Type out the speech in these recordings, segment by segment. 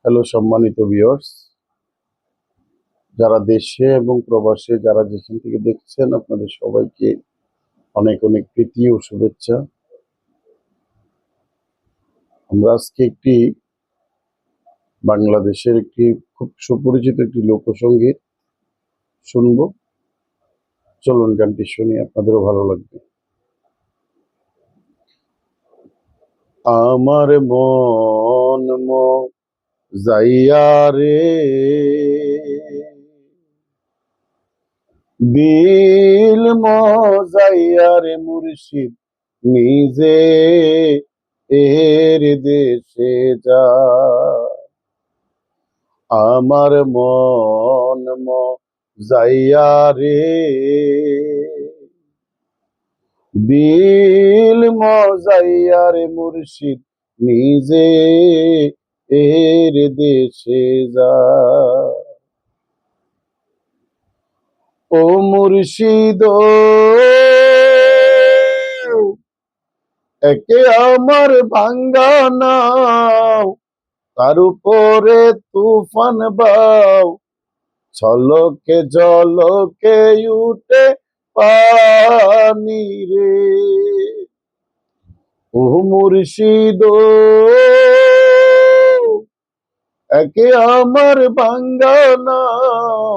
Hello সম্মানিত viewers, যারা দেশে এবং প্রবাসে যারা যেখান থেকে দেখছেন আপনাদের সবাইকে অনেক অনেক প্রীতি ও শুভেচ্ছা। আমরা আজকে একটি বাংলাদেশের একটি খুব সুপরিচিত একটি লোকসঙ্গীত শুনবো। চলুন গানটি শুনি, আপনাদেরও ভালো লাগবে। আমার মন যাইয়া রে দিল মজাইয়া রে মুর্শিদ নিজে এর দেশে যা। আমার মন যাইয়া রে দিল মজাইয়া রে মুর্শিদ নিজে এর দেশে যা। ও মুর্শিদ একে আমার ভাঙ্গা নাও, তার উপরে তুফান বাও, ছলকে জলকে উঠে পানি রে। ও মুর্শিদ একে আমার ভাঙ্গা নাও,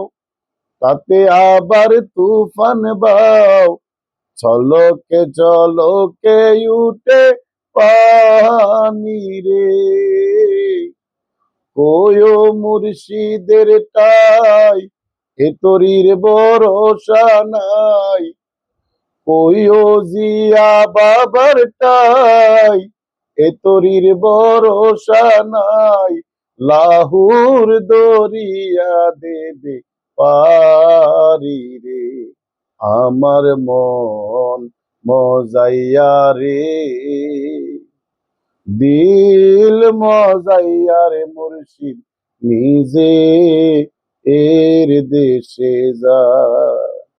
তাতে আবার তুফান বাও, ছলকে জলকে উঠে পানি রে। কোয়ো মুর্শিদের টাই এ তরির ভরসা নাই, কোয়ো জিয়া বাবার টাই এ তরির ভরসা নাই, লাহুর দরিয়া দেবে পারি রে। আমার মন মজাইয়া রে দিল মজাইয়া রে মুর্শিদ নিজে এর দেশে যা।